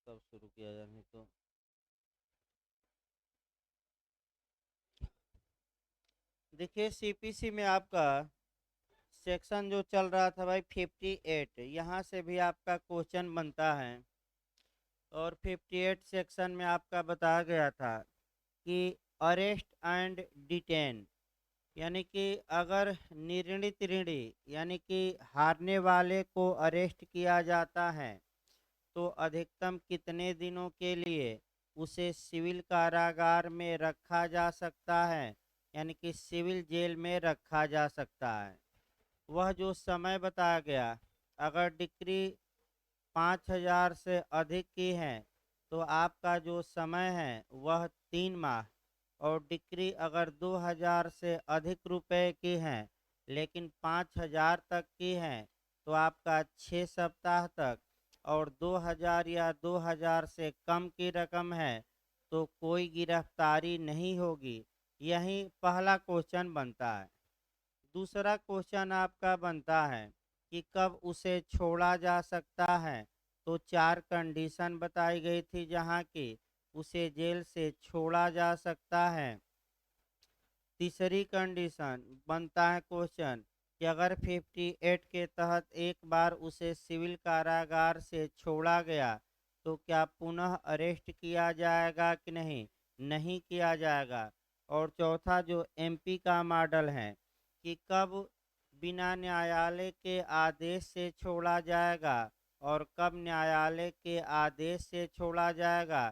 तब शुरू किया जाए नहीं तो। देखिए सीपीसी में आपका सेक्शन जो चल रहा था भाई 58, यहाँ से भी आपका क्वेश्चन बनता है। और 58 सेक्शन में आपका बताया गया था कि अरेस्ट एंड डिटेन, यानी कि अगर निर्णित ऋणी यानी कि हारने वाले को अरेस्ट किया जाता है तो अधिकतम कितने दिनों के लिए उसे सिविल कारागार में रखा जा सकता है, यानी कि सिविल जेल में रखा जा सकता है। वह जो समय बताया गया, अगर डिक्री 5,000 से अधिक की है तो आपका जो समय है वह 3 माह, और डिक्री अगर 2,000 से अधिक रुपए की है लेकिन 5,000 तक की है तो आपका 6 सप्ताह तक, और 2,000 या 2,000 से कम की रकम है तो कोई गिरफ्तारी नहीं होगी। यही पहला क्वेश्चन बनता है। दूसरा क्वेश्चन आपका बनता है कि कब उसे छोड़ा जा सकता है, तो 4 कंडीशन बताई गई थी जहाँ की उसे जेल से छोड़ा जा सकता है। तीसरी कंडीशन बनता है क्वेश्चन कि अगर 58 के तहत एक बार उसे सिविल कारागार से छोड़ा गया तो क्या पुनः अरेस्ट किया जाएगा कि नहीं, नहीं किया जाएगा। और चौथा जो एमपी का मॉडल है कि कब बिना न्यायालय के आदेश से छोड़ा जाएगा और कब न्यायालय के आदेश से छोड़ा जाएगा।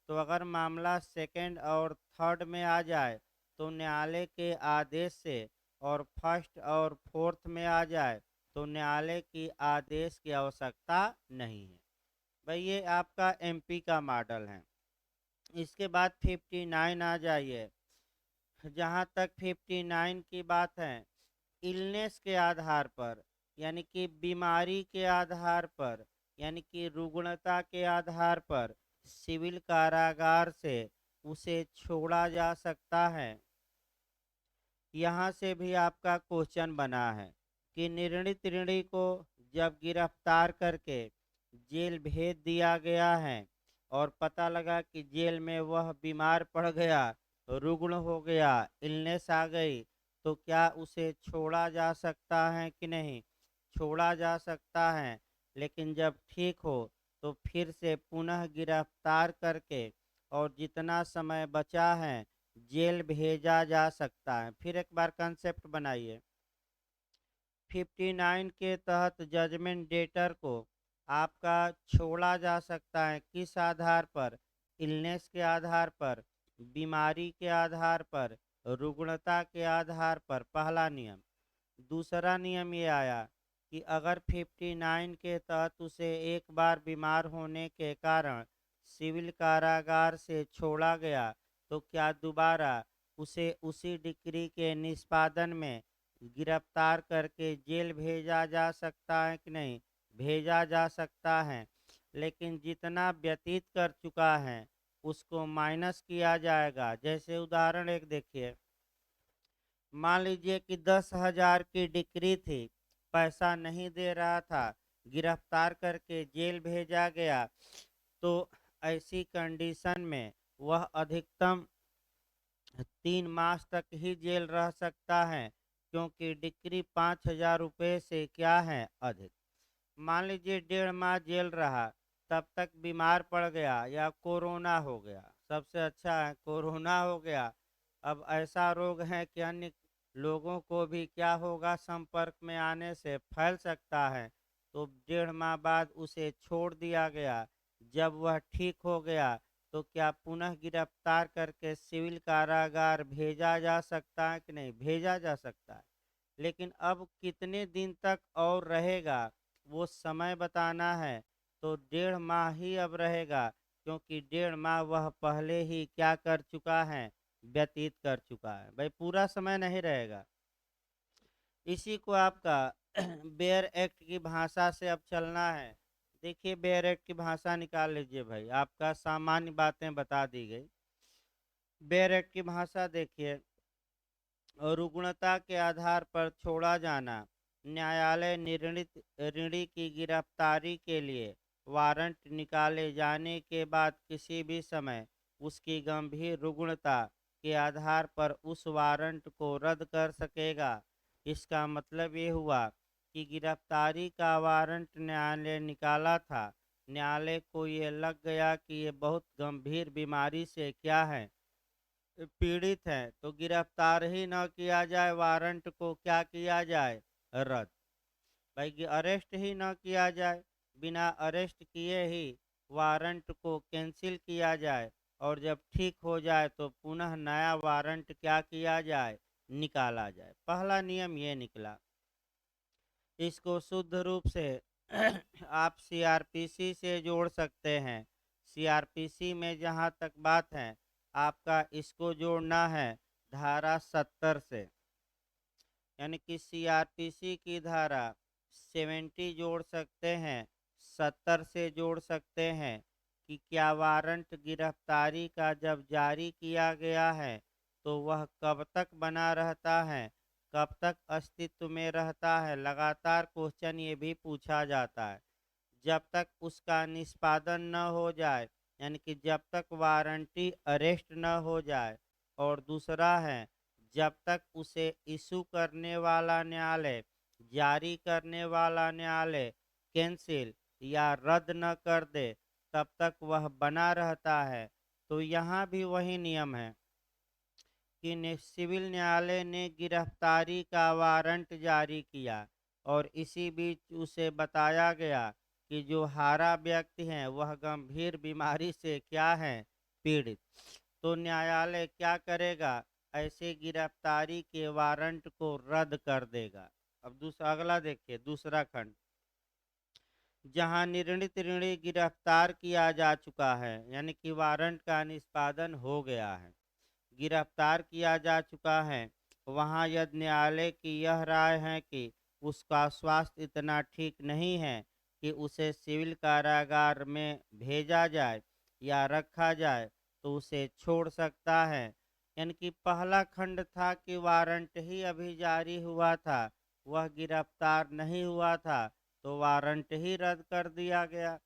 तो अगर मामला सेकंड और थर्ड में आ जाए तो न्यायालय के आदेश से, और फर्स्ट और फोर्थ में आ जाए तो न्यायालय की आदेश की आवश्यकता नहीं है। भाई ये आपका एमपी का मॉडल है। इसके बाद 59 आ जाइए। जहाँ तक 59 की बात है, इलनेस के आधार पर, यानी कि बीमारी के आधार पर, यानी कि रुग्णता के आधार पर सिविल कारागार से उसे छोड़ा जा सकता है। यहाँ से भी आपका क्वेश्चन बना है कि निर्णित ऋणी को जब गिरफ्तार करके जेल भेज दिया गया है और पता लगा कि जेल में वह बीमार पड़ गया, रुग्ण हो गया, इलनेस आ गई, तो क्या उसे छोड़ा जा सकता है कि नहीं, छोड़ा जा सकता है। लेकिन जब ठीक हो तो फिर से पुनः गिरफ्तार करके और जितना समय बचा है जेल भेजा जा सकता है। फिर एक बार कंसेप्ट बनाइए। 59 के तहत जजमेंट डेटर को आपका छोड़ा जा सकता है किस आधार पर, इलनेस के आधार पर, बीमारी के आधार पर, रुग्णता के आधार पर, पहला नियम। दूसरा नियम ये आया कि अगर 59 के तहत उसे एक बार बीमार होने के कारण सिविल कारागार से छोड़ा गया तो क्या दोबारा उसे उसी डिक्री के निष्पादन में गिरफ्तार करके जेल भेजा जा सकता है कि नहीं, भेजा जा सकता है। लेकिन जितना व्यतीत कर चुका है उसको माइनस किया जाएगा। जैसे उदाहरण एक देखिए, मान लीजिए कि 10,000 की डिक्री थी, पैसा नहीं दे रहा था, गिरफ्तार करके जेल भेजा गया, तो ऐसी कंडीशन में वह अधिकतम 3 मास तक ही जेल रह सकता है, क्योंकि डिक्री 5,000 रुपये से क्या है, अधिक। मान लीजिए 1.5 माह जेल रहा, तब तक बीमार पड़ गया या कोरोना हो गया, सबसे अच्छा है कोरोना हो गया। अब ऐसा रोग है कि अन्य लोगों को भी क्या होगा, संपर्क में आने से फैल सकता है। तो 1.5 माह बाद उसे छोड़ दिया गया। जब वह ठीक हो गया तो क्या पुनः गिरफ्तार करके सिविल कारागार भेजा जा सकता है कि नहीं, भेजा जा सकता है। लेकिन अब कितने दिन तक और रहेगा वो समय बताना है। तो 1.5 माह ही अब रहेगा, क्योंकि 1.5 माह वह पहले ही क्या कर चुका है, व्यतीत कर चुका है। भाई पूरा समय नहीं रहेगा। इसी को आपका बेयर एक्ट की भाषा से अब चलना है। देखिए बेयर एक्ट की भाषा निकाल लीजिए भाई, आपका सामान्य बातें बता दी गई। बेयर एक्ट की भाषा देखिए, रुग्णता के आधार पर छोड़ा जाना, न्यायालय निर्णित ऋणी की गिरफ्तारी के लिए वारंट निकाले जाने के बाद किसी भी समय उसकी गंभीर रुग्णता के आधार पर उस वारंट को रद्द कर सकेगा। इसका मतलब ये हुआ कि गिरफ्तारी का वारंट न्यायालय निकाला था, न्यायालय को ये लग गया कि ये बहुत गंभीर बीमारी से क्या है, पीड़ित हैं, तो गिरफ्तार ही न किया जाए, वारंट को क्या किया जाए, रद्द। भाई कि अरेस्ट ही न किया जाए, बिना अरेस्ट किए ही वारंट को कैंसिल किया जाए, और जब ठीक हो जाए तो पुनः नया वारंट क्या किया जाए, निकाला जाए। पहला नियम ये निकला। इसको शुद्ध रूप से आप सीआरपीसी से जोड़ सकते हैं। सीआरपीसी में जहाँ तक बात है, आपका इसको जोड़ना है धारा 70 से, यानी कि सीआरपीसी की धारा 70 जोड़ सकते हैं, 70 से जोड़ सकते हैं कि क्या वारंट गिरफ्तारी का जब जारी किया गया है तो वह कब तक बना रहता है, कब तक अस्तित्व में रहता है। लगातार क्वेश्चन ये भी पूछा जाता है। जब तक उसका निष्पादन न हो जाए, यानी कि जब तक वारंटी अरेस्ट न हो जाए, और दूसरा है जब तक उसे इशू करने वाला न्यायालय, जारी करने वाला न्यायालय कैंसिल या रद्द न कर दे, तब तक वह बना रहता है। तो यहाँ भी वही नियम है कि सिविल न्यायालय ने गिरफ्तारी का वारंट जारी किया, और इसी बीच उसे बताया गया कि जो हारा व्यक्ति है वह गंभीर बीमारी से क्या है, पीड़ित। तो न्यायालय क्या करेगा, ऐसे गिरफ्तारी के वारंट को रद्द कर देगा। अब दूसरा अगला देखिए, दूसरा खंड। जहां निर्णित ऋणी गिरफ्तार किया जा चुका है, यानी कि वारंट का निष्पादन हो गया है, गिरफ्तार किया जा चुका है, वहां यदि न्यायालय की यह राय है कि उसका स्वास्थ्य इतना ठीक नहीं है कि उसे सिविल कारागार में भेजा जाए या रखा जाए, तो उसे छोड़ सकता है। यानी कि पहला खंड था कि वारंट ही अभी जारी हुआ था, वह गिरफ्तार नहीं हुआ था, तो वारंट ही रद्द कर दिया गया।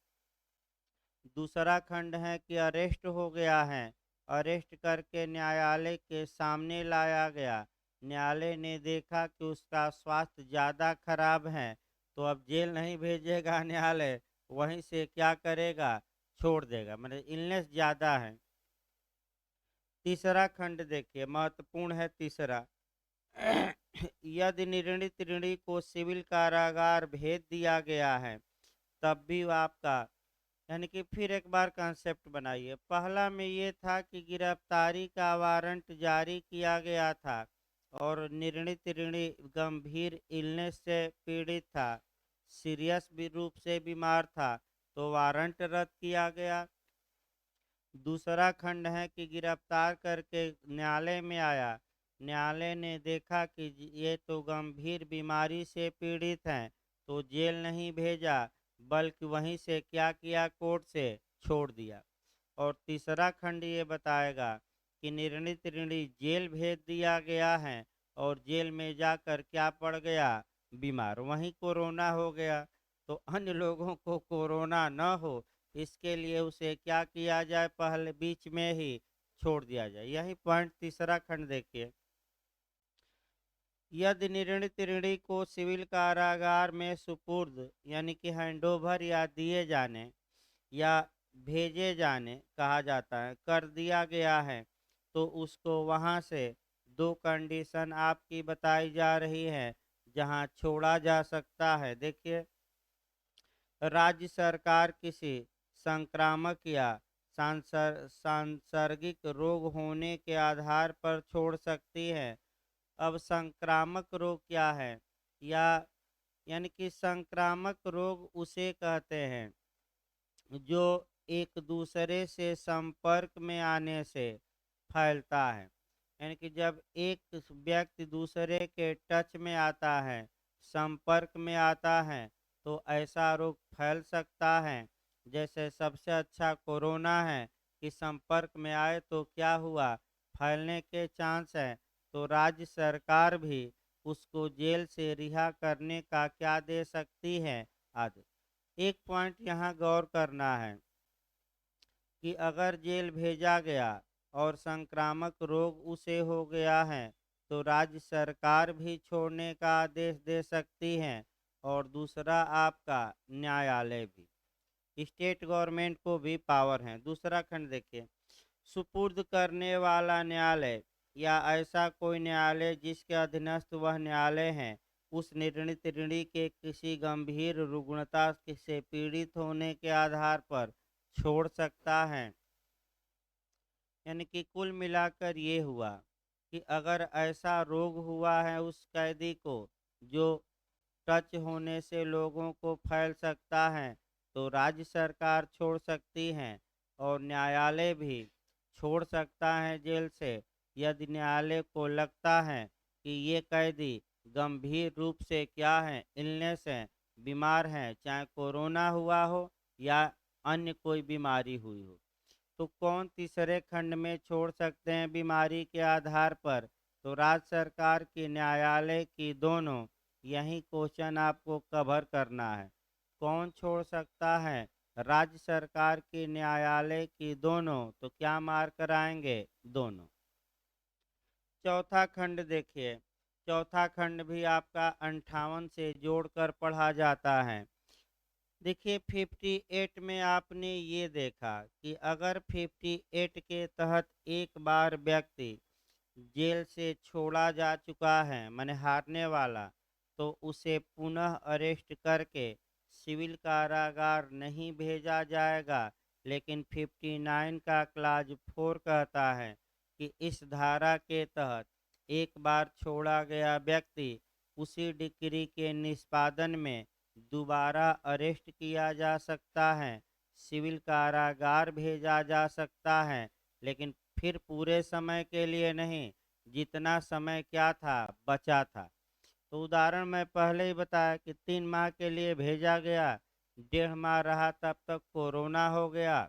दूसरा खंड है कि अरेस्ट हो गया है, अरेस्ट करके न्यायालय के सामने लाया गया, न्यायालय ने देखा कि उसका स्वास्थ्य ज़्यादा खराब है, तो अब जेल नहीं भेजेगा न्यायालय, वहीं से क्या करेगा, छोड़ देगा, मतलब इलनेस ज़्यादा है। तीसरा खंड देखिए, महत्वपूर्ण है तीसरा। यदि निर्णित ऋणी को सिविल कारागार भेज दिया गया है, तब भी आपका, यानी कि फिर एक बार कंसेप्ट बनाइए। पहला में ये था कि गिरफ्तारी का वारंट जारी किया गया था और निर्णित ऋणी गंभीर इलनेस से पीड़ित था, सीरियस भी रूप से बीमार था, तो वारंट रद्द किया गया। दूसरा खंड है कि गिरफ्तार करके न्यायालय में आया, न्यायालय ने देखा कि ये तो गंभीर बीमारी से पीड़ित हैं, तो जेल नहीं भेजा, बल्कि वहीं से क्या किया, कोर्ट से छोड़ दिया। और तीसरा खंड ये बताएगा कि निर्णित ऋणी जेल भेज दिया गया है, और जेल में जाकर क्या पड़ गया, बीमार, वहीं कोरोना हो गया, तो अन्य लोगों को कोरोना न हो इसके लिए उसे क्या किया जाए, पहले बीच में ही छोड़ दिया जाए। यही पॉइंट तीसरा खंड देखिए। यदि निर्णित ऋणी को सिविल कारागार में सुपुर्द, यानी कि हैंडओवर या दिए जाने या भेजे जाने कहा जाता है, कर दिया गया है, तो उसको वहां से दो कंडीशन आपकी बताई जा रही है जहां छोड़ा जा सकता है। देखिए, राज्य सरकार किसी संक्रामक या सांसर्गिक रोग होने के आधार पर छोड़ सकती है। अब संक्रामक रोग क्या है, या यानी कि संक्रामक रोग उसे कहते हैं जो एक दूसरे से संपर्क में आने से फैलता है, यानी कि जब एक व्यक्ति दूसरे के टच में आता है, संपर्क में आता है, तो ऐसा रोग फैल सकता है। जैसे सबसे अच्छा कोरोना है कि संपर्क में आए तो क्या हुआ, फैलने के चांस है, तो राज्य सरकार भी उसको जेल से रिहा करने का क्या दे सकती है, आदेश। एक पॉइंट यहाँ गौर करना है कि अगर जेल भेजा गया और संक्रामक रोग उसे हो गया है तो राज्य सरकार भी छोड़ने का आदेश दे सकती है और दूसरा आपका न्यायालय भी। स्टेट गवर्नमेंट को भी पावर है। दूसरा खंड देखिए, सुपुर्द करने वाला न्यायालय या ऐसा कोई न्यायालय जिसके अधीनस्थ वह न्यायालय है उस निर्णीत ऋणी के किसी गंभीर रुग्णता से पीड़ित होने के आधार पर छोड़ सकता है। यानी कि कुल मिलाकर ये हुआ कि अगर ऐसा रोग हुआ है उस कैदी को जो टच होने से लोगों को फैल सकता है तो राज्य सरकार छोड़ सकती है और न्यायालय भी छोड़ सकता है जेल से यदि न्यायालय को लगता है कि ये कैदी गंभीर रूप से क्या है, इलनेस है, बीमार है, चाहे कोरोना हुआ हो या अन्य कोई बीमारी हुई हो। तो कौन तीसरे खंड में छोड़ सकते हैं बीमारी के आधार पर? तो राज्य सरकार की, न्यायालय की, दोनों। यही क्वेश्चन आपको कवर करना है। कौन छोड़ सकता है? राज्य सरकार की, न्यायालय की, दोनों। तो क्या मार्क कराएंगे? दोनों। चौथा खंड देखिए, चौथा खंड भी आपका 58 से जोड़कर पढ़ा जाता है। देखिए 58 में आपने ये देखा कि अगर 58 के तहत एक बार व्यक्ति जेल से छोड़ा जा चुका है, माने हारने वाला, तो उसे पुनः अरेस्ट करके सिविल कारागार नहीं भेजा जाएगा। लेकिन 59 का क्लाज 4 कहता है कि इस धारा के तहत एक बार छोड़ा गया व्यक्ति उसी डिक्री के निष्पादन में दोबारा अरेस्ट किया जा सकता है, सिविल कारागार भेजा जा सकता है, लेकिन फिर पूरे समय के लिए नहीं, जितना समय क्या था, बचा था। तो उदाहरण मैं पहले ही बताया कि 3 माह के लिए भेजा गया, 1.5 माह रहा, तब तक कोरोना हो गया,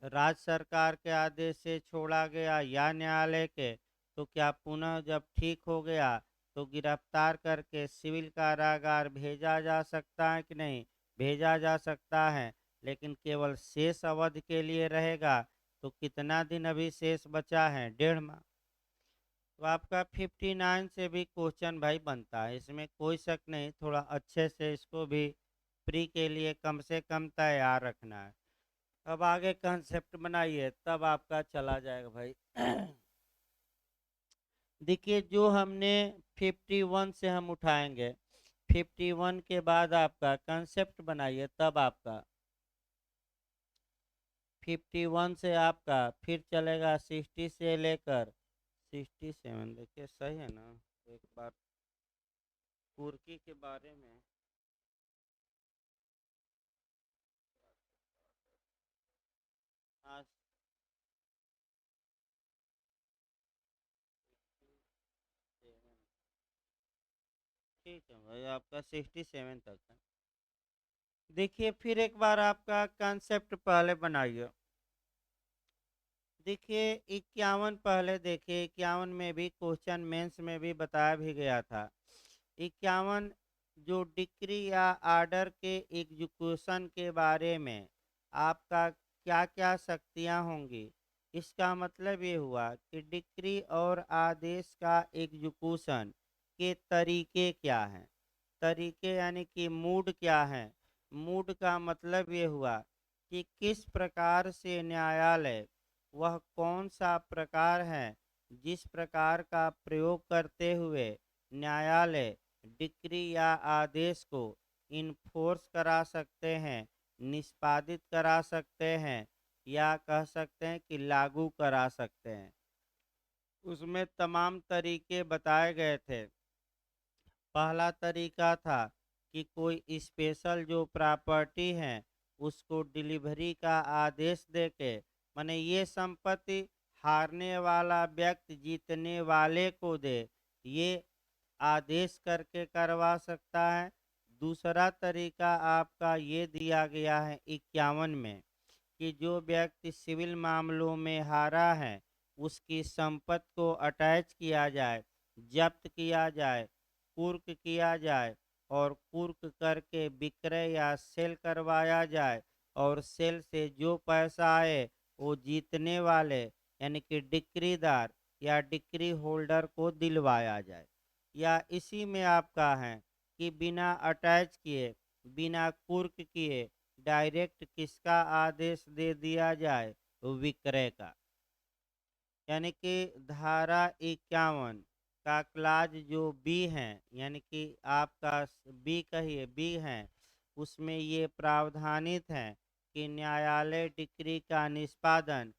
राज्य सरकार के आदेश से छोड़ा गया या न्यायालय के, तो क्या पुनः जब ठीक हो गया तो गिरफ्तार करके सिविल कारागार भेजा जा सकता है कि नहीं? भेजा जा सकता है, लेकिन केवल शेष अवधि के लिए रहेगा। तो कितना दिन अभी शेष बचा है? 1.5 माह। तो आपका 59 से भी क्वेश्चन भाई बनता है, इसमें कोई शक नहीं। थोड़ा अच्छे से इसको भी प्री के लिए कम से कम तैयार रखना है। अब आगे कंसेप्ट बनाइए, तब आपका चला जाएगा भाई। देखिए जो हमने 51 से हम उठाएंगे, 51 के बाद आपका कंसेप्ट बनाइए, तब आपका 51 से आपका फिर चलेगा 60 से लेकर 67। देखिए सही है ना? एक बार कुर्की के बारे में आज ठीक है भाई, आपका 67 तक है। देखिए फिर एक बार आपका कंसेप्ट पहले बनाइए। देखिए 51 पहले देखिए, 51 में भी क्वेश्चन मेंस में भी बताया भी गया था। 51 जो डिक्री या आर्डर के एग्जीक्यूशन के बारे में आपका क्या क्या शक्तियां होंगी। इसका मतलब ये हुआ कि डिक्री और आदेश का एग्जीक्यूशन के तरीके क्या हैं। तरीके यानी कि मूड क्या है। मूड का मतलब ये हुआ कि किस प्रकार से न्यायालय, वह कौन सा प्रकार है जिस प्रकार का प्रयोग करते हुए न्यायालय डिक्री या आदेश को इन्फोर्स करा सकते हैं, निष्पादित करा सकते हैं, या कह सकते हैं कि लागू करा सकते हैं। उसमें तमाम तरीके बताए गए थे। पहला तरीका था कि कोई स्पेशल जो प्रॉपर्टी है उसको डिलीवरी का आदेश देके, माने ये संपत्ति हारने वाला व्यक्ति जीतने वाले को दे, ये आदेश करके करवा सकता है। दूसरा तरीका आपका ये दिया गया है 51 में कि जो व्यक्ति सिविल मामलों में हारा है उसकी संपत्ति को अटैच किया जाए, जब्त किया जाए, कुर्क किया जाए, और कुर्क करके विक्रय या सेल करवाया जाए और सेल से जो पैसा आए वो जीतने वाले यानी कि डिक्रीदार या डिक्री होल्डर को दिलवाया जाए। या इसी में आपका है कि बिना अटैच किए, बिना कुर्क किए डायरेक्ट किसका आदेश दे दिया जाए, विक्रय का। यानी कि धारा 51 का क्लाज जो बी है, यानी कि आपका बी कहिए बी है, उसमें ये प्रावधानित है कि न्यायालय डिक्री का निष्पादन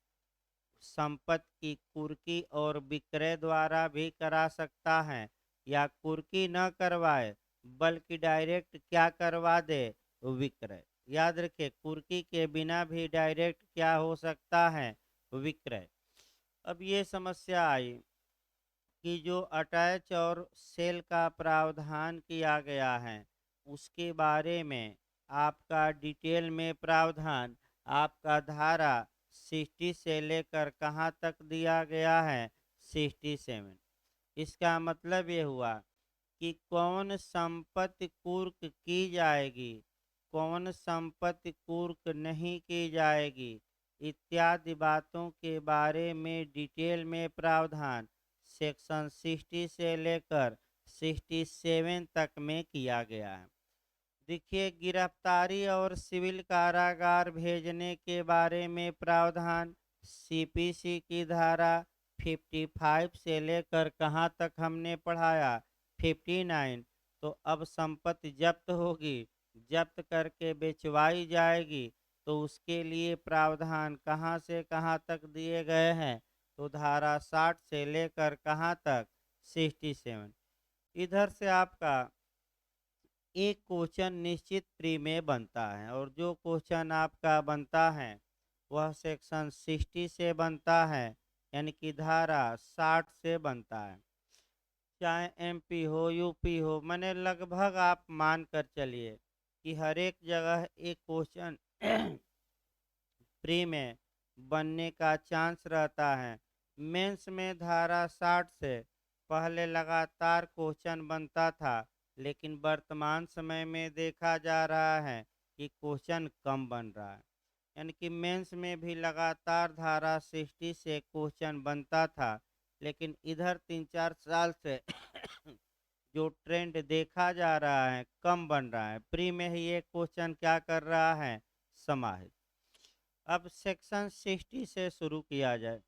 संपत्ति की कुर्की और विक्रय द्वारा भी करा सकता है, या कुर्की न करवाए बल्कि डायरेक्ट क्या करवा दे, विक्रय। याद रखिए, कुर्की के बिना भी डायरेक्ट क्या हो सकता है, विक्रय। अब ये समस्या आई कि जो अटैच और सेल का प्रावधान किया गया है उसके बारे में आपका डिटेल में प्रावधान आपका धारा 60 से लेकर कहाँ तक दिया गया है, 67। इसका मतलब ये हुआ कि कौन संपत्ति कुर्क की जाएगी, कौन संपत्ति कुर्क नहीं की जाएगी, इत्यादि बातों के बारे में डिटेल में प्रावधान सेक्शन 60 से लेकर 67 तक में किया गया है। देखिए, गिरफ्तारी और सिविल कारागार भेजने के बारे में प्रावधान सीपीसी की धारा 55 से लेकर कहाँ तक हमने पढ़ाया, 59। तो अब संपत्ति जब्त होगी, जब्त करके बेचवाई जाएगी, तो उसके लिए प्रावधान कहाँ से कहाँ तक दिए गए हैं, तो धारा 60 से लेकर कहाँ तक, 67। इधर से आपका एक क्वेश्चन निश्चित प्री में बनता है, और जो क्वेश्चन आपका बनता है वह सेक्शन 60 से बनता है, यानी कि धारा 60 से बनता है। चाहे एमपी हो, यूपी हो, मैंने लगभग आप मान कर चलिए कि हर एक जगह एक क्वेश्चन प्री में बनने का चांस रहता है। मेंस में धारा 60 से पहले लगातार क्वेश्चन बनता था, लेकिन वर्तमान समय में देखा जा रहा है कि क्वेश्चन कम बन रहा है। यानी कि मेंस में भी लगातार धारा 60 से क्वेश्चन बनता था, लेकिन इधर 3-4 साल से जो ट्रेंड देखा जा रहा है कम बन रहा है। प्री में ही ये क्वेश्चन क्या कर रहा है, समाहित। अब सेक्शन 60 से शुरू किया जाए।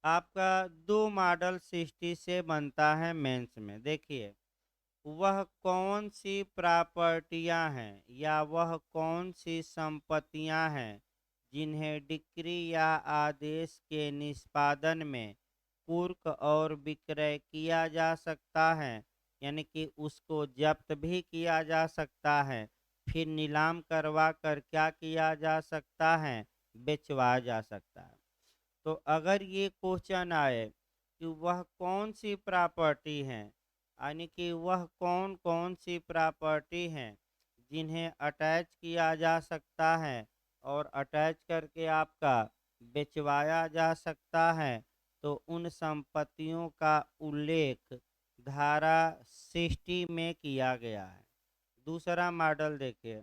आपका दो मॉडल 60 से बनता है मेंस में। देखिए, वह कौन सी प्रॉपर्टियां हैं या वह कौन सी संपत्तियां हैं जिन्हें डिक्री या आदेश के निष्पादन में कुर्क और विक्रय किया जा सकता है, यानी कि उसको जब्त भी किया जा सकता है, फिर नीलाम करवा कर क्या किया जा सकता है, बेचवाया जा सकता है। तो अगर ये क्वेश्चन आए कि वह कौन सी प्रॉपर्टी है, यानी कि वह कौन कौन सी प्रॉपर्टी हैं जिन्हें अटैच किया जा सकता है और अटैच करके आपका बेचवाया जा सकता है, तो उन संपत्तियों का उल्लेख धारा 60 में किया गया है। दूसरा मॉडल देखिए,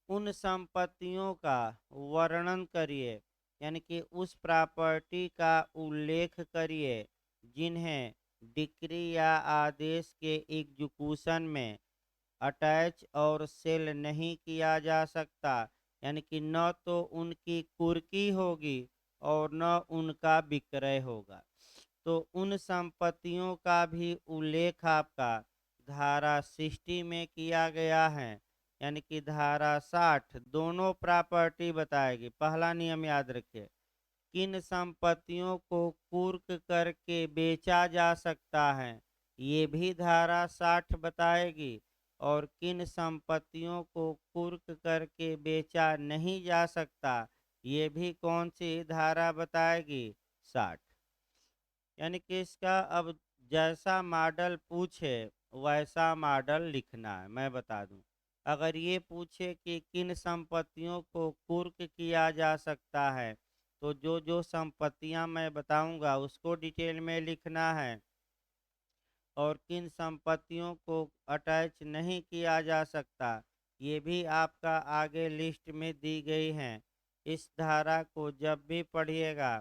उन संपत्तियों का वर्णन करिए, यानी कि उस प्रॉपर्टी का उल्लेख करिए जिन्हें डिक्री या आदेश के एग्जीक्यूशन में अटैच और सेल नहीं किया जा सकता, यानी कि न तो उनकी कुर्की होगी और न उनका विक्रय होगा। तो उन संपत्तियों का भी उल्लेख आपका धारा 60 में किया गया है, यानी कि धारा 60 दोनों प्रॉपर्टी बताएगी। पहला नियम याद रखिए, किन संपत्तियों को कुर्क करके बेचा जा सकता है, ये भी धारा 60 बताएगी, और किन संपत्तियों को कुर्क करके बेचा नहीं जा सकता, ये भी कौन सी धारा बताएगी, 60। यानी कि इसका अब जैसा मॉडल पूछे वैसा मॉडल लिखना है। मैं बता दूं, अगर ये पूछे कि किन संपत्तियों को कुर्क किया जा सकता है, तो जो जो संपत्तियां मैं बताऊंगा उसको डिटेल में लिखना है। और किन संपत्तियों को अटैच नहीं किया जा सकता, ये भी आपका आगे लिस्ट में दी गई है। इस धारा को जब भी पढ़िएगा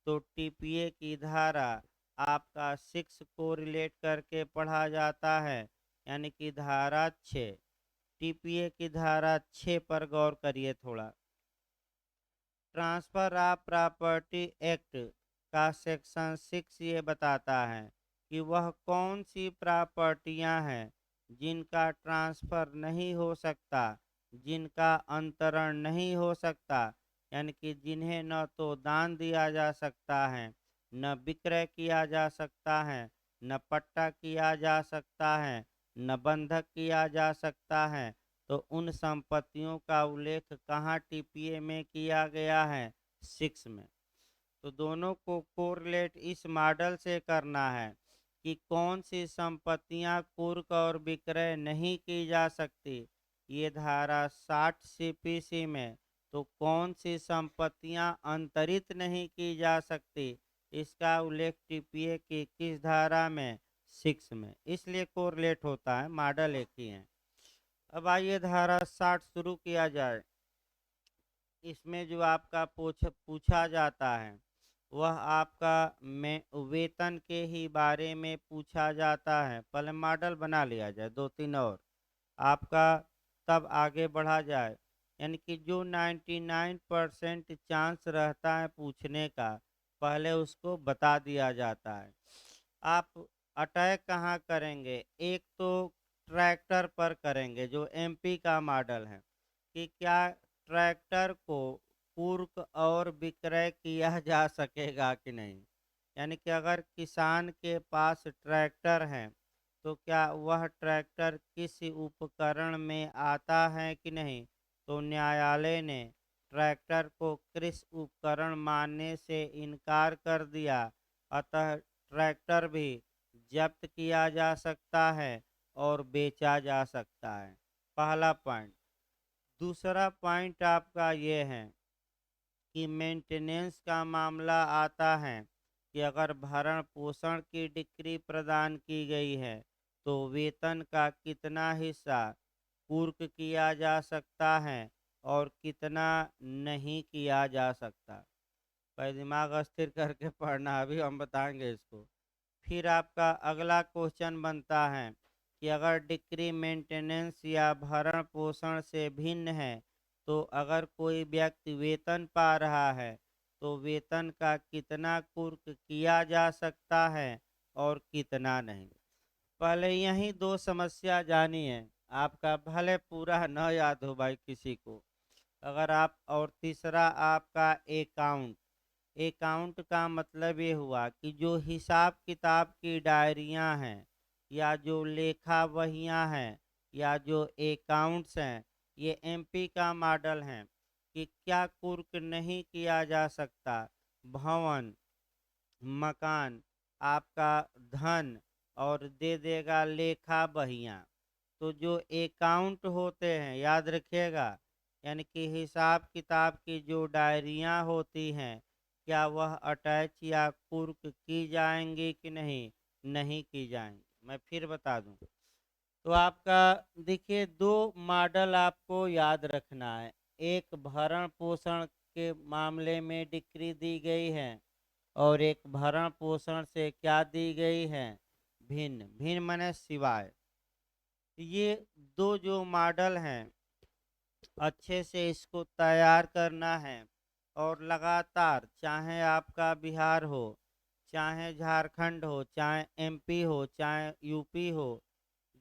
तो टीपीए की धारा आपका 6 को रिलेट करके पढ़ा जाता है, यानी कि धारा 6। टीपीए की धारा 6 पर गौर करिए थोड़ा। ट्रांसफर ऑफ प्रॉपर्टी एक्ट का सेक्शन 6 ये बताता है कि वह कौन सी प्रॉपर्टियां हैं जिनका ट्रांसफर नहीं हो सकता, जिनका अंतरण नहीं हो सकता, यानी कि जिन्हें न तो दान दिया जा सकता है, न विक्रय किया जा सकता है, न पट्टा किया जा सकता है, न बंधक किया जा सकता है। तो उन संपत्तियों का उल्लेख कहाँ टीपीए में किया गया है? 6 में। तो दोनों को कोरिलेट इस मॉडल से करना है कि कौन सी संपत्तियां कुर्क और विक्रय नहीं की जा सकती, ये धारा 60 सीपीसी में। तो कौन सी संपत्तियां अंतरित नहीं की जा सकती, इसका उल्लेख टीपीए की किस धारा में? 6 में। इसलिए कोरिलेट होता है, मॉडल एक ही है। अब आइए धारा 60 शुरू किया जाए। इसमें जो आपका पूछा जाता है वह आपका में वेतन के ही बारे में पूछा जाता है। पहले मॉडल बना लिया जाए 2-3 और आपका, तब आगे बढ़ा जाए। यानी कि जो 99% चांस रहता है पूछने का, पहले उसको बता दिया जाता है। आप अटैक कहाँ करेंगे? एक तो ट्रैक्टर पर करेंगे, जो एमपी का मॉडल है, कि क्या ट्रैक्टर को पूर्क और विक्रय किया जा सकेगा कि नहीं। यानी कि अगर किसान के पास ट्रैक्टर है तो क्या वह ट्रैक्टर किसी उपकरण में आता है कि नहीं। तो न्यायालय ने ट्रैक्टर को कृषि उपकरण मानने से इनकार कर दिया, अतः ट्रैक्टर भी जब्त किया जा सकता है और बेचा जा सकता है। पहला पॉइंट। दूसरा पॉइंट आपका ये है कि मेंटेनेंस का मामला आता है कि अगर भरण पोषण की डिक्री प्रदान की गई है तो वेतन का कितना हिस्सा पूर्क किया जा सकता है और कितना नहीं किया जा सकता। भाई दिमाग अस्थिर करके पढ़ना, अभी हम बताएंगे इसको। फिर आपका अगला क्वेश्चन बनता है कि अगर डिक्री मेंटेनेंस या भरण पोषण से भिन्न है, तो अगर कोई व्यक्ति वेतन पा रहा है तो वेतन का कितना कुर्क किया जा सकता है और कितना नहीं। पहले यही दो समस्या जानिए, आपका भले पूरा न याद हो भाई किसी को। अगर आप, और तीसरा आपका अकाउंट। अकाउंट का मतलब ये हुआ कि जो हिसाब किताब की डायरियां हैं, या जो लेखा वहियां हैं, या जो अकाउंट्स हैं, ये एमपी का मॉडल है कि क्या कुर्क नहीं किया जा सकता। भवन, मकान, आपका धन, और दे देगा लेखा बहियां। तो जो अकाउंट होते हैं, याद रखिएगा, यानी कि हिसाब किताब की जो डायरियां होती हैं, क्या वह अटैच या कुर्क की जाएंगी कि नहीं? नहीं की जाएंगी। मैं फिर बता दूं। तो आपका देखिए, दो मॉडल आपको याद रखना है। एक भरण पोषण के मामले में डिक्री दी गई है, और एक भरण पोषण से क्या दी गई है? भिन्न। भिन्न माने सिवाय। ये दो जो मॉडल हैं, अच्छे से इसको तैयार करना है, और लगातार, चाहे आपका बिहार हो, चाहे झारखंड हो, चाहे एमपी हो, चाहे यूपी हो,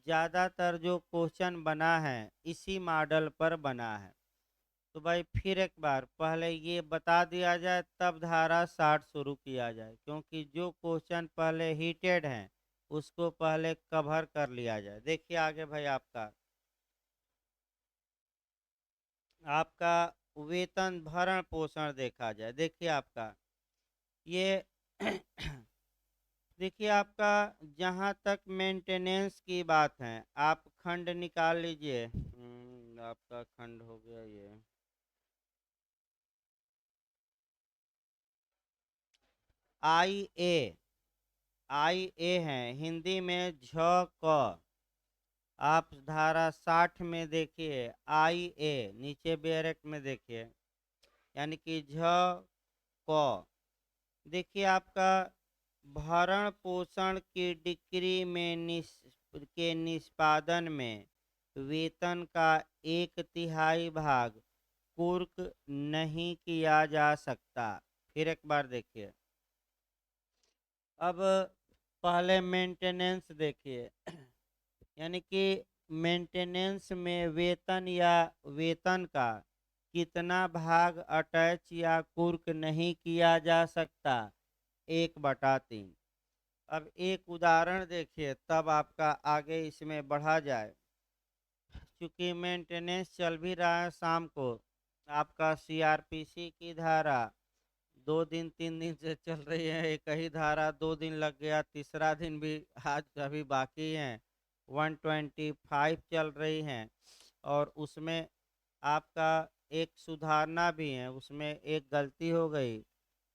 ज़्यादातर जो क्वेश्चन बना है इसी मॉडल पर बना है। तो भाई फिर एक बार पहले ये बता दिया जाए, तब धारा 60 शुरू किया जाए, क्योंकि जो क्वेश्चन पहले हीटेड हैं उसको पहले कवर कर लिया जाए। देखिए आगे भाई, आपका वेतन भरण पोषण देखा जाए। देखिए आपका ये देखिए आपका, जहाँ तक मेंटेनेंस की बात है, आप खंड निकाल लीजिए। आपका खंड हो गया ये IA। आई ए है, हिंदी में झ क। आप धारा 60 में देखिए आई ए, नीचे बैरक में देखिए, यानी कि झ क। देखिए आपका भरण पोषण की डिक्री में के निष्पादन में वेतन का 1/3 भाग कुर्क नहीं किया जा सकता। फिर एक बार देखिए, अब पहले मेंटेनेंस देखिए, यानी कि मेंटेनेंस में वेतन या वेतन का कितना भाग अटैच या कुर्क नहीं किया जा सकता, 1/3। अब एक उदाहरण देखिए, तब आपका आगे इसमें बढ़ा जाए। क्योंकि मेंटेनेंस चल भी रहा है, शाम को आपका सीआरपीसी की धारा 2 दिन 3 दिन से चल रही है, एक ही धारा 2 दिन लग गया, तीसरा दिन भी आज अभी बाकी है, 125 चल रही हैं। और उसमें आपका एक सुधारना भी है, उसमें एक गलती हो गई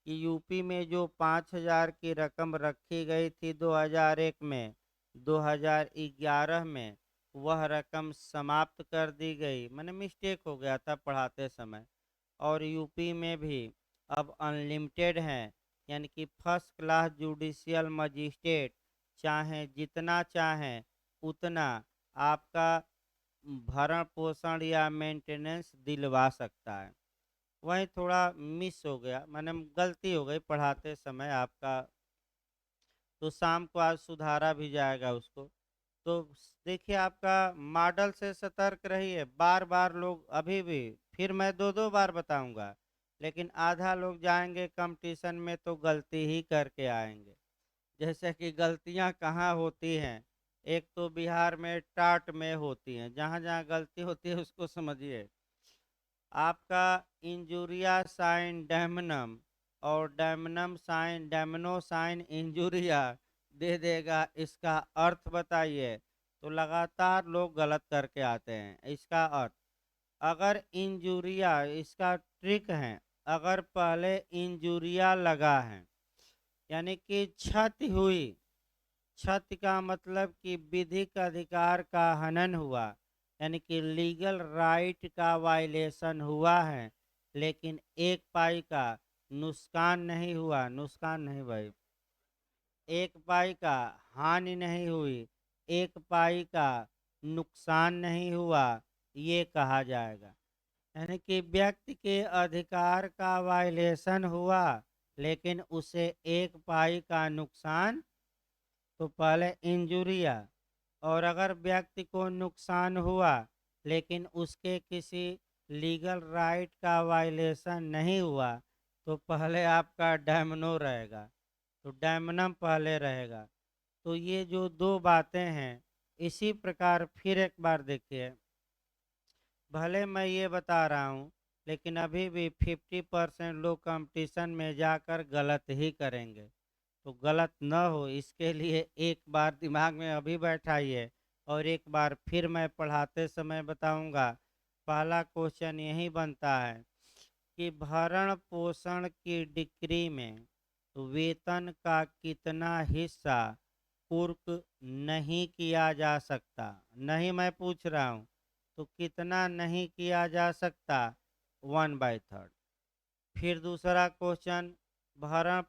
कि यूपी में जो 5,000 की रकम रखी गई थी 2001 में, 2011 में वह रकम समाप्त कर दी गई, मैंने मिस्टेक हो गया था पढ़ाते समय। और यूपी में भी अब अनलिमिटेड हैं, यानी कि फर्स्ट क्लास जुडिशियल मजिस्ट्रेट चाहे जितना चाहें उतना आपका भरण पोषण या मेंटेनेंस दिलवा सकता है। वही थोड़ा मिस हो गया, मैंने गलती हो गई पढ़ाते समय आपका, तो शाम को आज सुधारा भी जाएगा उसको। तो देखिए आपका मॉडल से सतर्क रहिए, बार बार लोग अभी भी, फिर मैं 2 2 बार बताऊंगा, लेकिन आधा लोग जाएंगे कंपटीशन में तो गलती ही करके आएंगे। जैसे कि गलतियां कहाँ होती हैं, एक तो बिहार में टाट में होती हैं, जहाँ जहाँ गलती होती है उसको समझिए। आपका इंजुरिया साइन डैमनम और डैमनम साइन डैमनो साइन इंजुरिया दे देगा, इसका अर्थ बताइए। तो लगातार लोग गलत करके आते हैं इसका अर्थ। अगर इंजुरिया, इसका ट्रिक है, अगर पहले इंजुरिया लगा है यानी कि क्षति हुई, क्षति का मतलब कि विधिक अधिकार का हनन हुआ, यानी कि लीगल राइट का वायलेशन हुआ है, लेकिन 1 पाई का नुकसान नहीं हुआ, नुकसान नहीं भाई, 1 पाई का हानि नहीं हुई, 1 पाई का नुकसान नहीं हुआ, ये कहा जाएगा। यानी कि व्यक्ति के अधिकार का वायलेशन हुआ, लेकिन उसे 1 पाई का नुकसान, तो पहले इंजुरिया। और अगर व्यक्ति को नुकसान हुआ लेकिन उसके किसी लीगल राइट का वायलेशन नहीं हुआ, तो पहले आपका डैमनो रहेगा, तो डैमनम पहले रहेगा। तो ये जो 2 बातें हैं, इसी प्रकार फिर एक बार देखिए, भले मैं ये बता रहा हूँ लेकिन अभी भी 50% लोग कंपटीशन में जाकर गलत ही करेंगे। तो गलत न हो इसके लिए एक बार दिमाग में अभी बैठाइए, और एक बार फिर मैं पढ़ाते समय बताऊंगा। पहला क्वेश्चन यही बनता है कि भरण पोषण की डिक्री में वेतन का कितना हिस्सा कुर्क नहीं किया जा सकता, नहीं मैं पूछ रहा हूँ, तो कितना नहीं किया जा सकता, 1/3। फिर दूसरा क्वेश्चन, भरण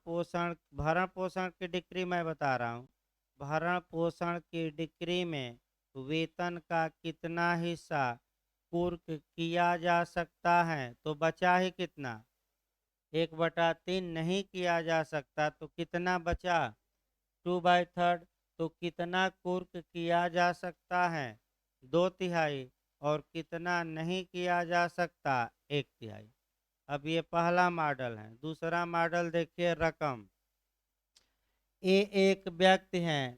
पोषण की डिक्री मैं बता रहा हूँ, भरण पोषण की डिक्री में वेतन का कितना हिस्सा कुर्क किया जा सकता है, तो बचा ही कितना, 1/3 नहीं किया जा सकता, तो कितना बचा, 2/3। तो कितना कुर्क किया जा सकता है, 2/3, और कितना नहीं किया जा सकता, 1/3। अब ये पहला मॉडल है। दूसरा मॉडल देखिए, रकम। ये एक व्यक्ति है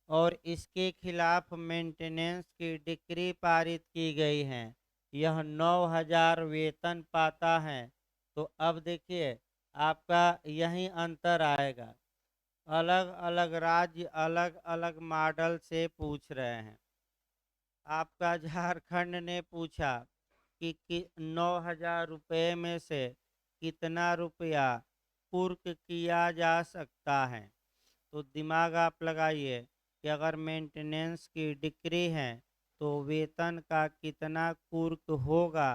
और इसके खिलाफ मेंटेनेंस की डिक्री पारित की गई है, यह 9,000 वेतन पाता है। तो अब देखिए आपका यही अंतर आएगा, अलग अलग राज्य अलग अलग मॉडल से पूछ रहे हैं। आपका झारखंड ने पूछा कि 9,000 रुपये में से कितना रुपया कुर्क किया जा सकता है, तो दिमाग आप लगाइए कि अगर मेंटेनेंस की डिक्री है तो वेतन का कितना कुर्क होगा,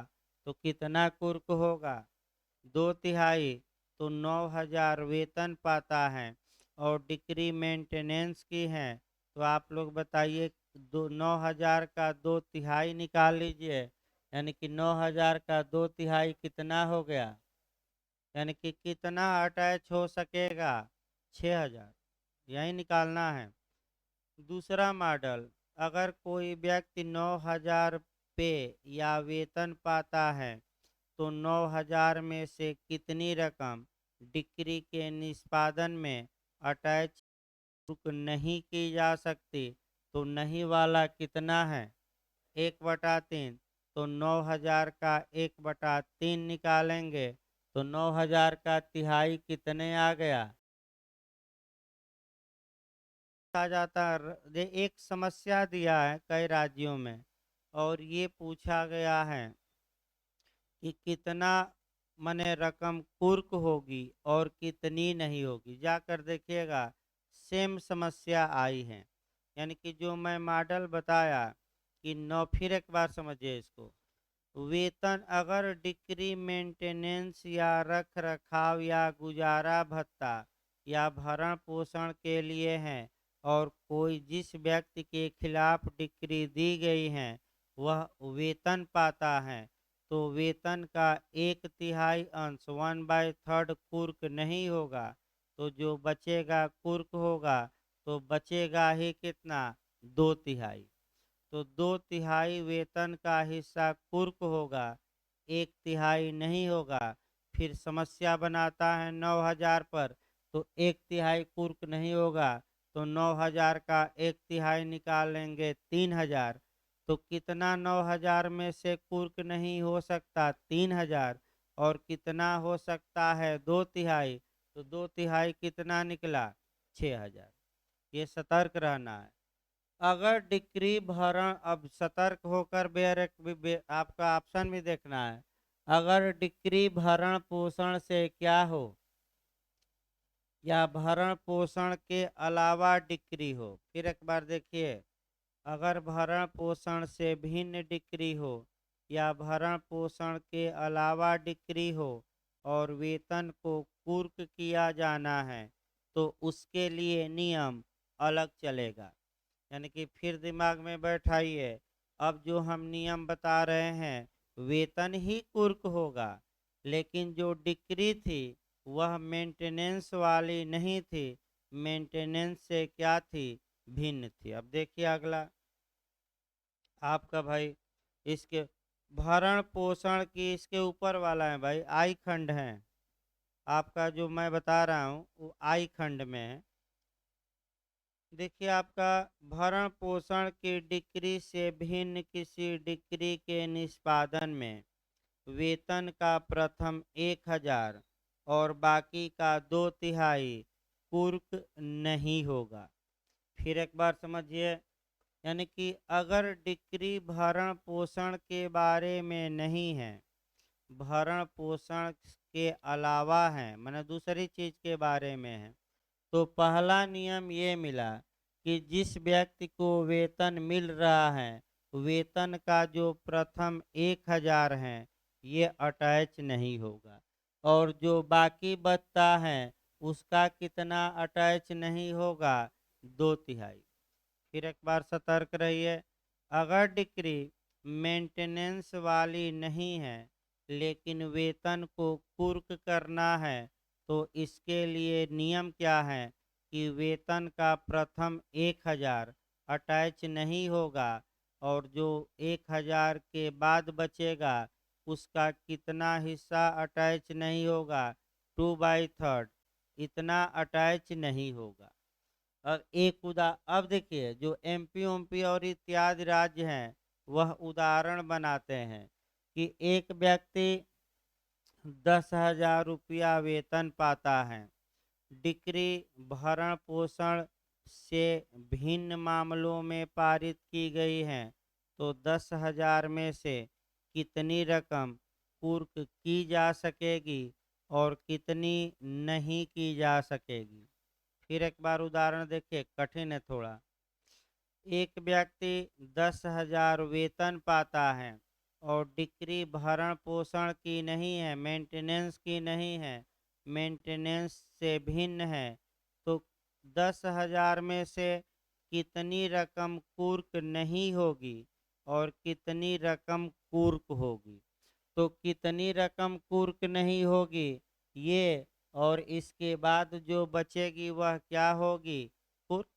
तो कितना कुर्क होगा 2/3, तो 9,000 वेतन पाता है और डिक्री मेंटेनेंस की है। तो आप लोग बताइए, 9,000 का 2/3 निकाल लीजिए, यानी कि 9,000 का 2/3 कितना हो गया, यानी कि कितना अटैच हो सकेगा 6,000, यही निकालना है। दूसरा मॉडल, अगर कोई व्यक्ति 9,000 पे या वेतन पाता है तो 9,000 में से कितनी रकम डिक्री के निष्पादन में अटैच नहीं की जा सकती, तो नहीं वाला कितना है 1/3, तो 9,000 का 1/3 निकालेंगे तो 9,000 का तिहाई कितने आ गया आ जाता। एक समस्या दिया है कई राज्यों में और ये पूछा गया है कि कितना मने रकम कुर्क होगी और कितनी नहीं होगी। जाकर देखिएगा, सेम समस्या आई है, यानी कि जो मैं मॉडल बताया कि नौ, फिर एक बार समझिए इसको। वेतन अगर डिक्री मेंटेनेंस या रख रखाव या गुजारा भत्ता या भरण पोषण के लिए है और कोई जिस व्यक्ति के खिलाफ डिक्री दी गई है वह वेतन पाता है, तो वेतन का 1/3 अंश 1/3 कुर्क नहीं होगा, तो जो बचेगा कुर्क होगा, तो बचेगा ही कितना 2/3, तो 2/3 वेतन का हिस्सा कुर्क होगा, 1/3 नहीं होगा। फिर समस्या बनाता है 9,000 पर, तो 1/3 कुर्क नहीं होगा, तो 9,000 का 1/3 निकाल लेंगे 3,000, तो कितना 9,000 में से कुर्क नहीं हो सकता 3,000, और कितना हो सकता है 2/3, तो 2/3 कितना निकला 6,000। ये सतर्क रहना है। अगर डिक्री भरण, अब सतर्क होकर आपका ऑप्शन भी देखना है। अगर डिक्री भरण पोषण से क्या हो या भरण पोषण के अलावा डिक्री हो, फिर एक बार देखिए, अगर भरण पोषण से भिन्न डिक्री हो या भरण पोषण के अलावा डिक्री हो और वेतन को कुर्क किया जाना है तो उसके लिए नियम अलग चलेगा। यानी कि फिर दिमाग में बैठाइए, अब जो हम नियम बता रहे हैं वेतन ही कुर्क होगा, लेकिन जो डिक्री थी वह मेंटेनेंस वाली नहीं थी, मेंटेनेंस से क्या थी, भिन्न थी। अब देखिए अगला आपका भाई, इसके भरण पोषण की इसके ऊपर वाला है भाई, आई खंड है आपका, जो मैं बता रहा हूँ वो आई खंड में है। देखिए आपका भरण पोषण की डिक्री से भिन्न किसी डिक्री के निष्पादन में वेतन का प्रथम 1,000 और बाकी का 2/3 कुर्क नहीं होगा। फिर एक बार समझिए, यानी कि अगर डिक्री भरण पोषण के बारे में नहीं है, भरण पोषण के अलावा है, माने दूसरी चीज के बारे में है, तो पहला नियम ये मिला कि जिस व्यक्ति को वेतन मिल रहा है वेतन का जो प्रथम 1,000 है ये अटैच नहीं होगा, और जो बाकी बचता है उसका कितना अटैच नहीं होगा 2/3। फिर एक बार सतर्क रहिए, अगर डिक्री मेंटेनेंस वाली नहीं है लेकिन वेतन को कुर्क करना है तो इसके लिए नियम क्या है कि वेतन का प्रथम 1,000 अटैच नहीं होगा और जो 1,000 के बाद बचेगा उसका कितना हिस्सा अटैच नहीं होगा 2/3, इतना अटैच नहीं होगा। और एक अब देखिए, जो एमपी ओमपी और इत्यादि राज्य हैं वह उदाहरण बनाते हैं कि एक व्यक्ति 10,000 रुपया वेतन पाता है, डिक्री भरण पोषण से भिन्न मामलों में पारित की गई है, तो 10,000 में से कितनी रकम कुर्क की जा सकेगी और कितनी नहीं की जा सकेगी। फिर एक बार उदाहरण देखिए, कठिन है थोड़ा। एक व्यक्ति 10,000 वेतन पाता है और डिक्री भरण पोषण की नहीं है, मेंटेनेंस की नहीं है, मेंटेनेंस से भिन्न है, तो 10,000 में से कितनी रकम कुर्क नहीं होगी और कितनी रकम कुर्क होगी। तो कितनी रकम कुर्क नहीं होगी ये, और इसके बाद जो बचेगी वह क्या होगी, कुर्क।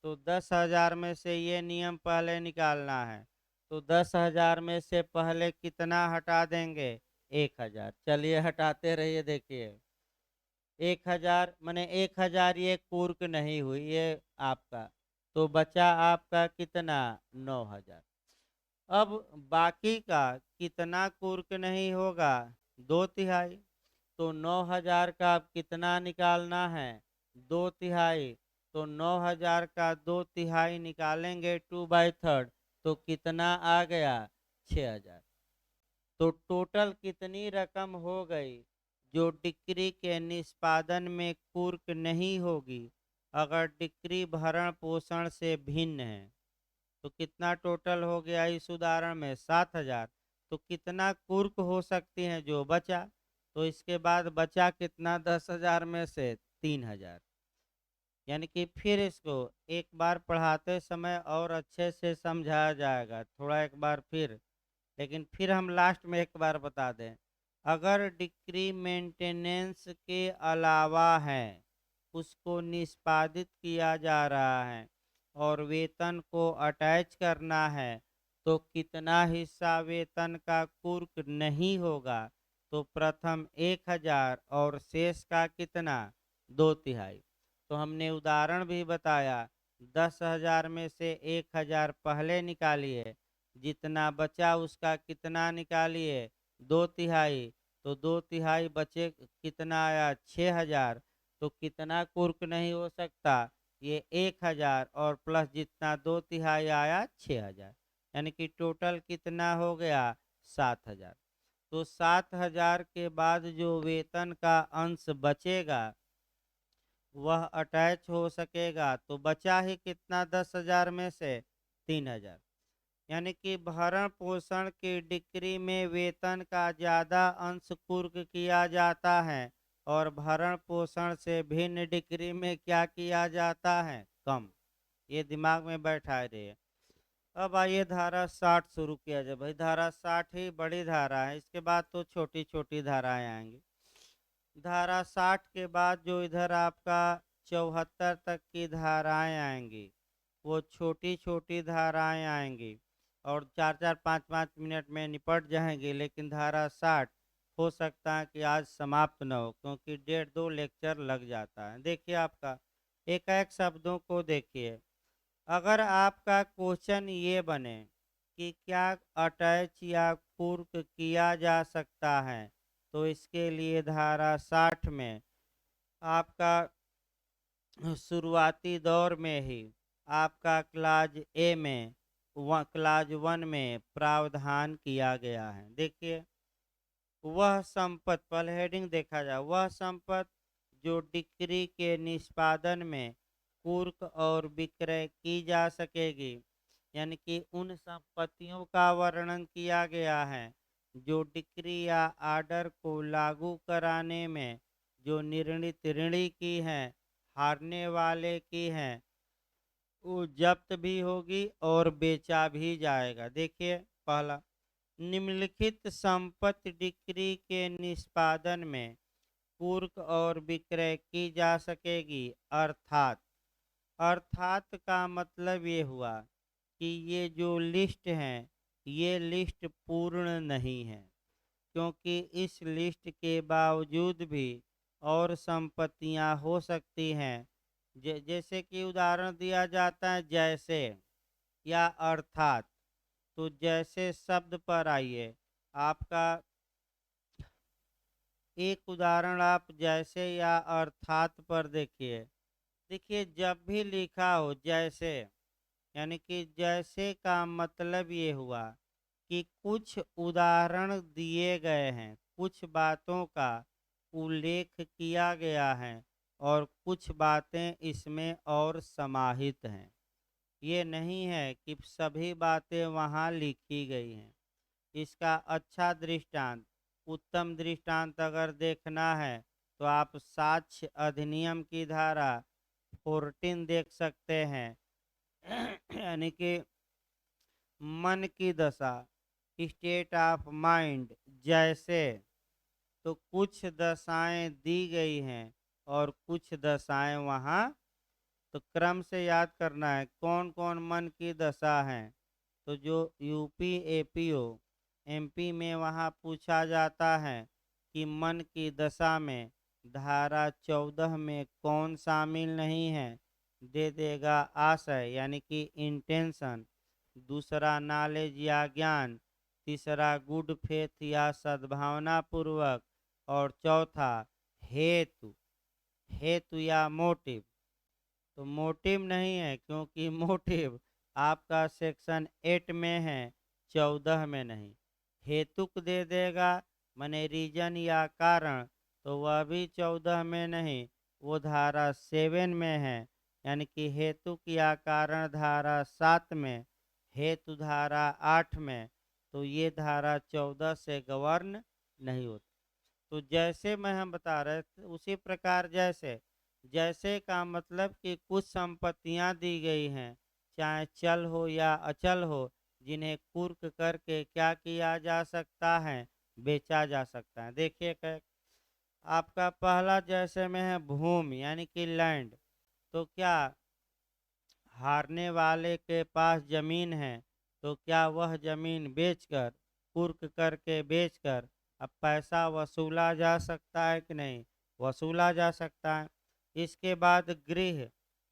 तो 10,000 में से ये नियम पहले निकालना है। तो 10,000 में से पहले कितना हटा देंगे, 1,000। चलिए हटाते रहिए, देखिए 1,000 मैंने 1,000 ये कुर्क नहीं हुई ये आपका, तो बचा आपका कितना, 9,000। अब बाकी का कितना कुर्क नहीं होगा, 2/3। तो 9,000 का अब कितना निकालना है, 2/3। तो 9,000 का 2/3 निकालेंगे 2/3, तो कितना आ गया, 6,000। तो टोटल कितनी रकम हो गई जो डिक्री के निष्पादन में कुर्क नहीं होगी अगर डिक्री भरण पोषण से भिन्न है। तो कितना टोटल हो गया इस उदाहरण में, 7,000। तो कितना कुर्क हो सकती हैं जो बचा, तो इसके बाद बचा कितना 10,000 में से, 3,000। यानी कि फिर इसको एक बार पढ़ाते समय और अच्छे से समझाया जाएगा, थोड़ा एक बार फिर। लेकिन फिर हम लास्ट में एक बार बता दें, अगर डिक्री मेंटेनेंस के अलावा है, उसको निष्पादित किया जा रहा है और वेतन को अटैच करना है, तो कितना हिस्सा वेतन का कुर्क नहीं होगा, तो प्रथम 1,000 और शेष का कितना, 2/3। तो हमने उदाहरण भी बताया, 10,000 में से 1,000 पहले निकालिए, जितना बचा उसका कितना निकालिए, 2/3। तो 2/3 बचे कितना आया, 6,000। तो कितना कुर्क नहीं हो सकता, ये 1,000 और प्लस जितना 2/3 आया, 6,000। यानी कि टोटल कितना हो गया, 7,000। तो 7,000 के बाद जो वेतन का अंश बचेगा वह अटैच हो सकेगा, तो बचा ही कितना 10,000 में से, 3,000। यानी कि भरण पोषण की डिक्री में वेतन का ज़्यादा अंश कुर्क किया जाता है और भरण पोषण से भिन्न डिक्री में क्या किया जाता है, कम। ये दिमाग में बैठा रहिए। अब आइए धारा 60 शुरू किया जाए। भाई धारा 60 ही बड़ी धारा है, इसके बाद तो छोटी छोटी धाराएं आएंगी। धारा 60 के बाद जो इधर आपका 74 तक की धाराएं आएंगी, वो छोटी छोटी धाराएं आएंगी और 4-4 5-5 मिनट में निपट जाएंगी। लेकिन धारा 60 हो सकता है कि आज समाप्त न हो, क्योंकि 1.5-2 लेक्चर लग जाता है। देखिए आपका एक एक शब्दों को देखिए। अगर आपका क्वेश्चन ये बने कि क्या अटैच या कुर्क किया जा सकता है, तो इसके लिए धारा 60 में आपका शुरुआती दौर में ही आपका क्लाज ए में क्लाज 1 में प्रावधान किया गया है। देखिए, वह संपत्ति, पहले हेडिंग देखा जाए, वह संपत्ति जो डिक्री के निष्पादन में कुर्क और विक्रय की जा सकेगी, यानी कि उन संपत्तियों का वर्णन किया गया है जो डिक्री या आर्डर को लागू कराने में जो निर्णित ऋणी की हैं, हारने वाले की हैं, वो जब्त भी होगी और बेचा भी जाएगा। देखिए पहला, निम्नलिखित संपत्ति डिक्री के निष्पादन में कुर्क और विक्रय की जा सकेगी, अर्थात। अर्थात का मतलब ये हुआ कि ये जो लिस्ट है, ये लिस्ट पूर्ण नहीं है, क्योंकि इस लिस्ट के बावजूद भी और संपत्तियां हो सकती हैं। जैसे कि उदाहरण दिया जाता है जैसे या अर्थात। तो जैसे शब्द पर आइए, आपका एक उदाहरण आप जैसे या अर्थात पर देखिए। देखिए जब भी लिखा हो जैसे, यानी कि जैसे का मतलब ये हुआ कि कुछ उदाहरण दिए गए हैं, कुछ बातों का उल्लेख किया गया है और कुछ बातें इसमें और समाहित हैं। ये नहीं है कि सभी बातें वहाँ लिखी गई हैं। इसका अच्छा दृष्टांत, उत्तम दृष्टांत अगर देखना है तो आप साक्ष्य अधिनियम की धारा 14 देख सकते हैं। यानी कि मन की दशा, स्टेट ऑफ माइंड, जैसे तो कुछ दशाएं दी गई हैं और कुछ दशाएं वहाँ, तो क्रम से याद करना है कौन कौन मन की दशा है। तो जो यूपी एपीओ एमपी में वहाँ पूछा जाता है कि मन की दशा में धारा 14 में कौन शामिल नहीं है, दे देगा आशय यानी कि इंटेंशन, दूसरा नॉलेज या ज्ञान, तीसरा गुड फेथ या सद्भावना पूर्वक, और चौथा हेतु, हेतु या मोटिव। तो मोटिव नहीं है क्योंकि मोटिव आपका सेक्शन 8 में है, 14 में नहीं। हेतुक दे देगा माने रीजन या कारण, तो वह भी 14 में नहीं, वो धारा 7 में है। यानी कि हेतुक या कारण धारा 7 में, हेतु धारा 8 में, तो ये धारा 14 से गवर्न नहीं होती। तो जैसे मैं हम बता रहे थे उसी प्रकार जैसे, जैसे का मतलब कि कुछ संपत्तियां दी गई हैं, चाहे चल हो या अचल हो, जिन्हें कुर्क करके क्या किया जा सकता है, बेचा जा सकता है। देखिए आपका पहला जैसे में है भूमि यानी कि लैंड, तो क्या हारने वाले के पास जमीन है, तो क्या वह जमीन बेचकर, कुर्क करके बेचकर अब पैसा वसूला जा सकता है कि नहीं, वसूला जा सकता है। इसके बाद गृह,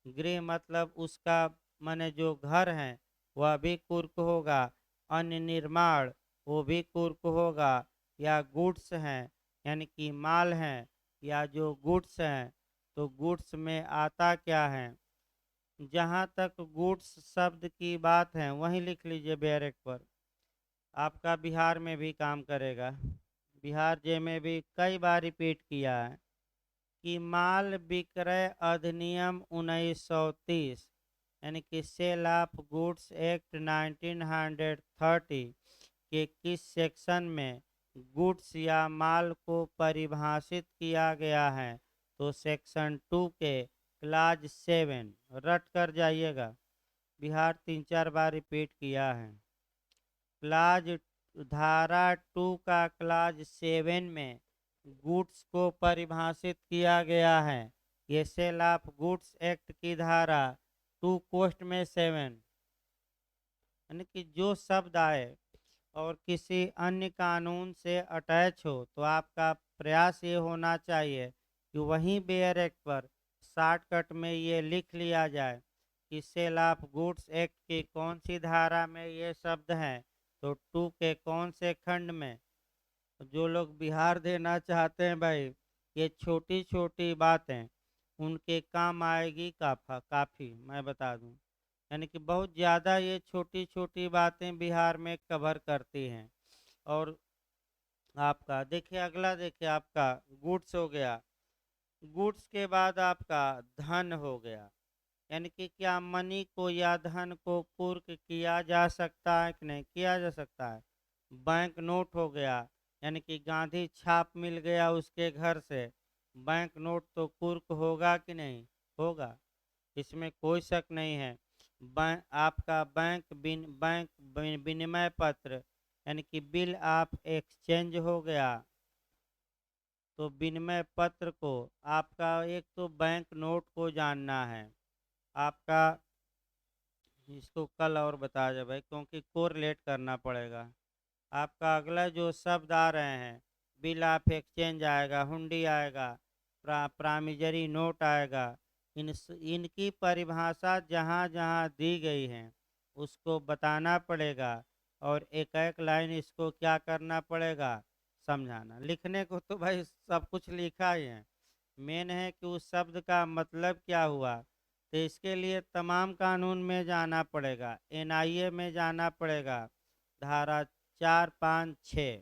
गृह मतलब उसका माने जो घर है वह भी कुर्क होगा, अन्य निर्माण वो भी कुर्क होगा, या गुड्स हैं यानी कि माल हैं, या जो गुड्स हैं, तो गुड्स में आता क्या है, जहाँ तक गुड्स शब्द की बात है वहीं लिख लीजिए बैरक पर, आपका बिहार में भी काम करेगा। बिहार जे में भी कई बार रिपीट किया है कि माल विक्रय अधिनियम 1930 यानी कि सेल ऑफ गुड्स एक्ट 1930 के किस सेक्शन में गुड्स या माल को परिभाषित किया गया है, तो सेक्शन 2 के क्लाज 7, रट कर जाइएगा, बिहार 3-4 बार रिपीट किया है। क्लाज धारा 2 का क्लाज 7 में गुड्स को परिभाषित किया गया है। ये सेल ऑफ गुड्स एक्ट की धारा 2 कोष्ट में 7, यानी कि जो शब्द आए और किसी अन्य कानून से अटैच हो, तो आपका प्रयास ये होना चाहिए कि वहीं बेयर एक्ट पर शॉर्टकट में ये लिख लिया जाए कि सेल ऑफ गुड्स एक्ट की कौन सी धारा में ये शब्द हैं, तो 2 के कौन से खंड में। जो लोग बिहार देना चाहते हैं भाई, ये छोटी छोटी बातें उनके काम आएगी काफ़ी मैं बता दूं। यानी कि बहुत ज़्यादा ये छोटी छोटी बातें बिहार में कवर करती हैं। और आपका देखिए अगला, देखिए आपका गुड्स हो गया, गुड्स के बाद आपका धन हो गया, यानी कि क्या मनी को या धन को कुर्क किया जा सकता है कि नहीं किया जा सकता है। बैंक नोट हो गया, यानी कि गांधी छाप मिल गया उसके घर से, बैंक नोट तो कुर्क होगा कि नहीं, होगा, इसमें कोई शक नहीं है। बैंक आपका विनिमय पत्र यानी कि बिल ऑफ एक्सचेंज हो गया, तो विनिमय पत्र को आपका एक तो बैंक नोट को जानना है आपका, इसको कल और बताया जाए भाई क्योंकि कोरिलेट करना पड़ेगा। आपका अगला जो शब्द आ रहे हैं, बिल ऑफ एक्सचेंज आएगा, हुंडी आएगा, प्रामिजरी नोट आएगा, इनकी परिभाषा जहाँ जहाँ दी गई है उसको बताना पड़ेगा, और एक एक लाइन इसको क्या करना पड़ेगा, समझाना। लिखने को तो भाई सब कुछ लिखा ही है, मेन है कि उस शब्द का मतलब क्या हुआ। तो इसके लिए तमाम कानून में जाना पड़ेगा, एनआईए में जाना पड़ेगा, धारा 4, 5, 6।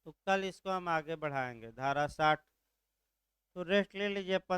तो कल इसको हम आगे बढ़ाएंगे धारा 60। तो रेस्ट ले लीजिए।